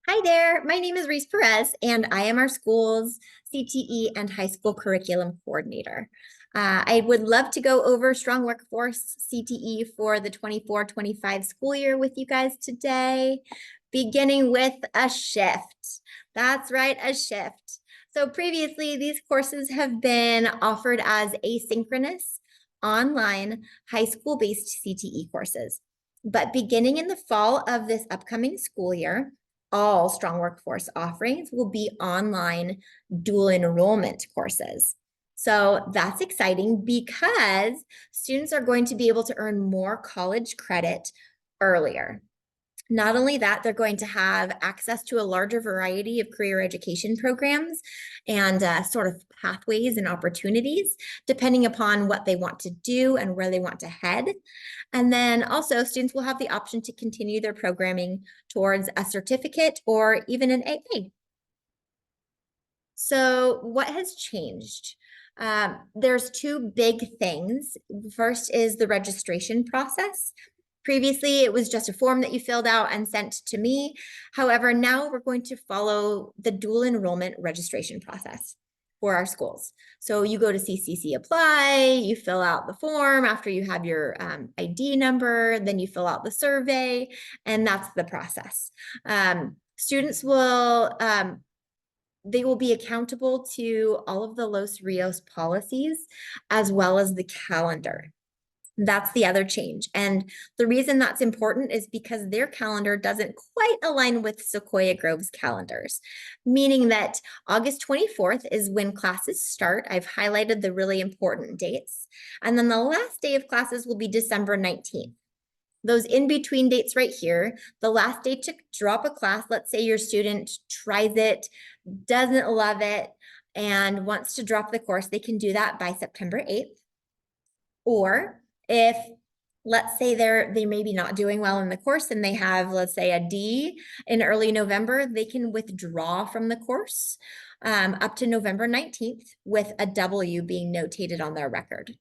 Hi there, my name is Reese Perez, and I am our school's CTE and high school curriculum coordinator. I would love to go over Strong Workforce CTE for the 24-25 school year with you guys today, beginning with a shift. That's right, a shift. So previously, these courses have been offered as asynchronous, online, high school-based CTE courses. But beginning in the fall of this upcoming school year, all Strong Workforce offerings will be online dual enrollment courses. So that's exciting because students are going to be able to earn more college credit earlier. Not only that, they're going to have access to a larger variety of career education programs and sort of pathways and opportunities, depending upon what they want to do and where they want to head. And then also, students will have the option to continue their programming towards a certificate or even an AA. So what has changed? There's two big things. First is the registration process. Previously, it was just a form that you filled out and sent to me. However, now we're going to follow the dual enrollment registration process for our schools. So you go to CCC Apply, you fill out the form after you have your ID number, then you fill out the survey, and that's the process. Students will they will be accountable to all of the Los Rios policies as well as the calendar. That's the other change. And the reason that's important is because their calendar doesn't quite align with Sequoia Grove's calendars, meaning that August 24th is when classes start. I've highlighted the really important dates. And then the last day of classes will be December 19th. Those in-between dates right here, the last day to drop a class, let's say your student tries it, doesn't love it, and wants to drop the course, they can do that by September 8th. Or if, let's say they may be not doing well in the course and they have, let's say, a D in early November, they can withdraw from the course up to November 19th with a W being notated on their record.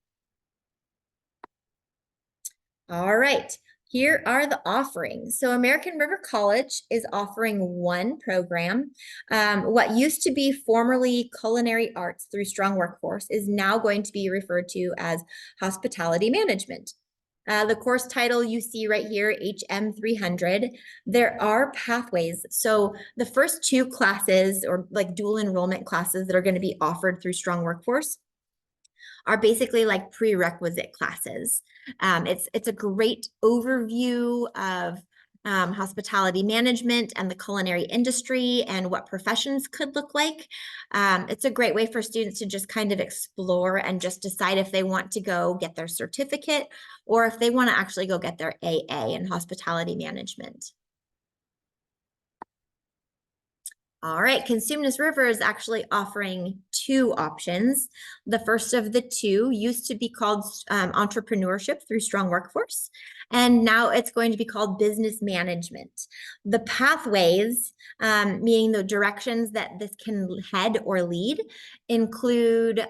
All right, here are the offerings. So American River College is offering one program. What used to be formerly culinary arts through Strong Workforce is now going to be referred to as hospitality management. The course title you see right here, HM300, there are pathways. So the first two classes or like dual enrollment classes that are going to be offered through Strong Workforce are basically like prerequisite classes. It's a great overview of hospitality management and the culinary industry and what professions could look like. It's a great way for students to just kind of explore and just decide if they want to go get their certificate or if they want to actually go get their AA in hospitality management. All right, Consumnes River is actually offering two options. The first of the two used to be called entrepreneurship through Strong Workforce, and now it's going to be called business management. The pathways, meaning the directions that this can head or lead, include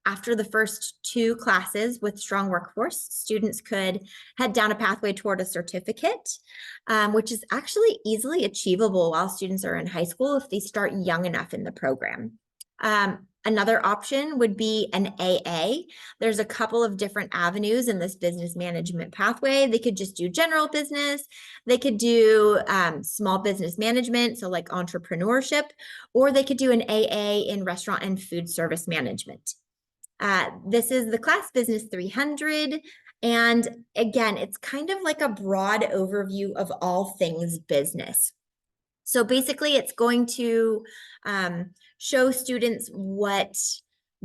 after the first two classes with Strong Workforce, students could head down a pathway toward a certificate, which is actually easily achievable while students are in high school if they start young enough in the program. Another option would be an AA. There's a couple of different avenues in this business management pathway. They could just do general business. They could do small business management, so like entrepreneurship, or they could do an AA in restaurant and food service management. This is the class Business 300. And again, it's kind of like a broad overview of all things business. So basically, it's going to show students what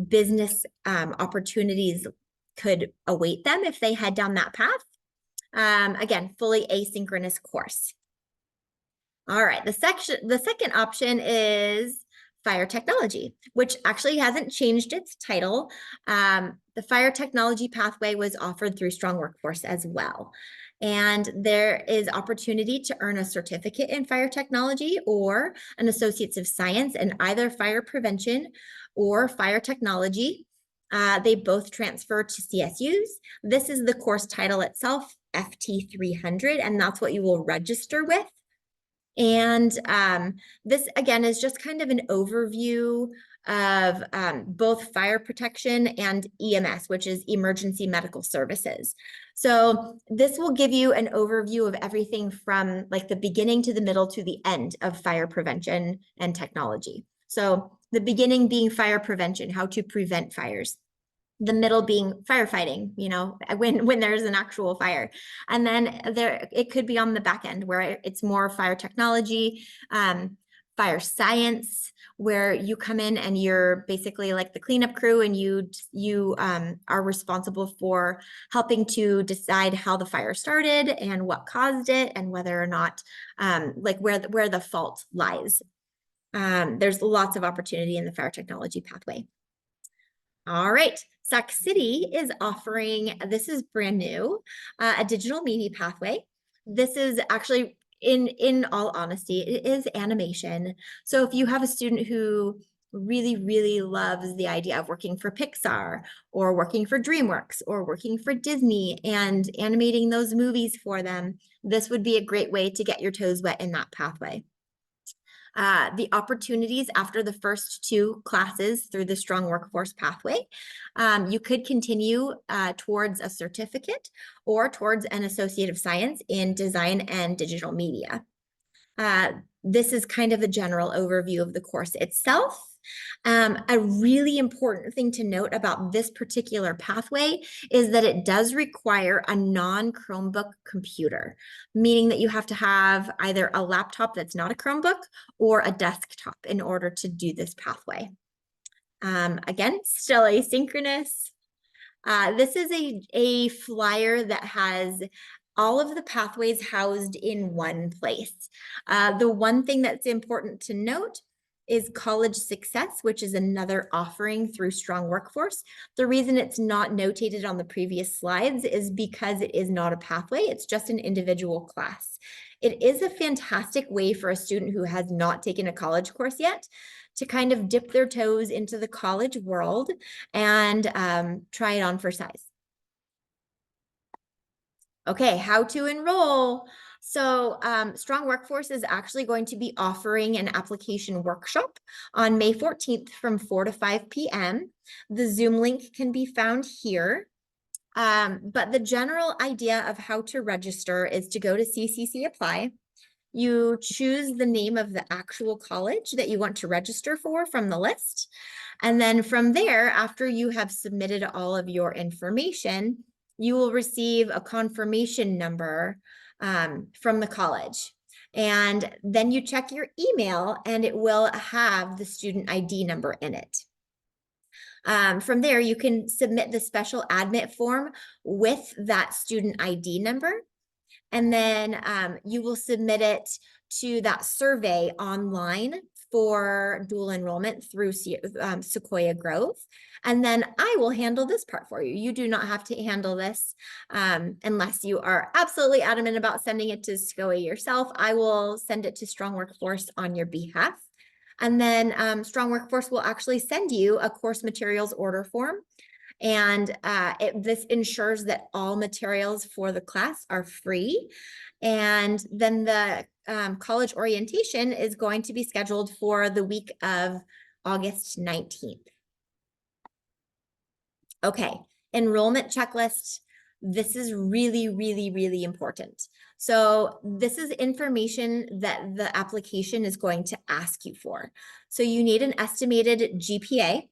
business opportunities could await them if they head down that path. Again, fully asynchronous course. All right, the second option is fire technology, which actually hasn't changed its title. The fire technology pathway was offered through Strong Workforce as well. And there is opportunity to earn a certificate in fire technology or an Associates of Science in either fire prevention or fire technology. They both transfer to CSUs. This is the course title itself, FT300, and that's what you will register with. And this, again, is just kind of an overview of both fire protection and EMS, which is emergency medical services. So this will give you an overview of everything from like the beginning to the middle to the end of fire prevention and technology. So the beginning being fire prevention, how to prevent fires. The middle being firefighting, you know, when there's an actual fire. And then there, it could be on the back end where it's more fire technology, fire science, where you come in and you're basically like the cleanup crew, and you are responsible for helping to decide how the fire started and what caused it, and whether or not like where the fault lies. There's lots of opportunity in the fire technology pathway. All right, Sac City is offering, this is brand new, a digital media pathway. This is actually, in all honesty, it is animation. So if you have a student who really loves the idea of working for Pixar or working for DreamWorks or working for Disney and animating those movies for them, this would be a great way to get your toes wet in that pathway. The opportunities after the first two classes through the Strong Workforce pathway, you could continue towards a certificate or towards an Associate of Science in Design and Digital Media. This is kind of a general overview of the course itself. A really important thing to note about this particular pathway is that it does require a non-Chromebook computer, meaning that you have to have either a laptop that's not a Chromebook or a desktop in order to do this pathway. Again, still asynchronous. This is a flyer that has all of the pathways housed in one place. The one thing that's important to note is College Success, which is another offering through Strong Workforce. The reason it's not notated on the previous slides is because it is not a pathway, it's just an individual class. It is a fantastic way for a student who has not taken a college course yet to kind of dip their toes into the college world and try it on for size. Okay, how to enroll. So Strong Workforce is actually going to be offering an application workshop on May 14th from 4 to 5 p.m. The Zoom link can be found here. But the general idea of how to register is to go to CCC Apply. You choose the name of the actual college that you want to register for from the list. And then from there, after you have submitted all of your information, you will receive a confirmation number from the college. And then you check your email and it will have the student ID number in it. From there, you can submit the special admit form with that student ID number. And then you will submit it to that survey online for dual enrollment through Sequoia Grove. And then I will handle this part for you. You do not have to handle this unless you are absolutely adamant about sending it to Sequoia yourself. I will send it to Strong Workforce on your behalf. And then Strong Workforce will actually send you a course materials order form. And this ensures that all materials for the class are free. And then the college orientation is going to be scheduled for the week of August 19th. Okay, enrollment checklist. This is really important. So this is information that the application is going to ask you for. So you need an estimated GPA.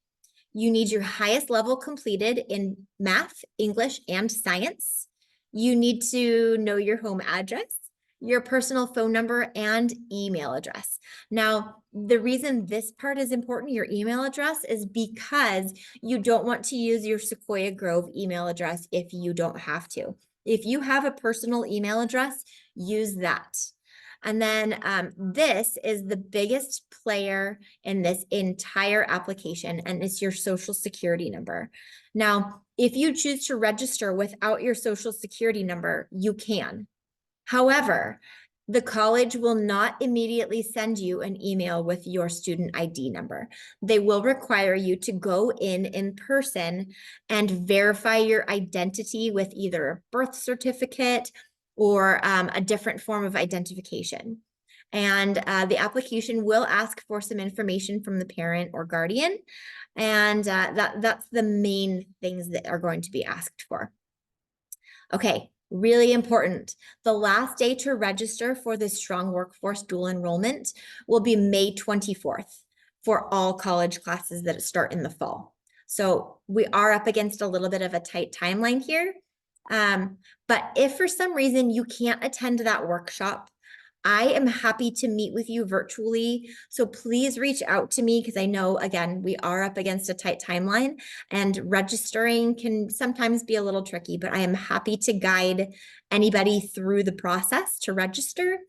You need your highest level completed in math, English, and science. You need to know your home address, your personal phone number, and email address. Now, the reason this part is important, your email address, is because you don't want to use your Sequoia Grove email address if you don't have to. If you have a personal email address, use that. And then this is the biggest player in this entire application, and it's your social security number. Now, if you choose to register without your social security number, you can. However, the college will not immediately send you an email with your student ID number. They will require you to go in person and verify your identity with either a birth certificate or a different form of identification. And the application will ask for some information from the parent or guardian. And that's the main things that are going to be asked for. Okay, really important. The last day to register for the Strong Workforce dual enrollment will be May 24th for all college classes that start in the fall. So we are up against a little bit of a tight timeline here. But if for some reason you can't attend that workshop, I am happy to meet with you virtually. So please reach out to me because I know, again, we are up against a tight timeline and registering can sometimes be a little tricky, but I am happy to guide anybody through the process to register.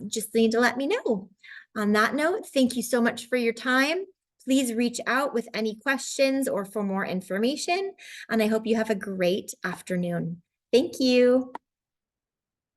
Just need to let me know. On that note, thank you so much for your time. Please reach out with any questions or for more information. And I hope you have a great afternoon. Thank you.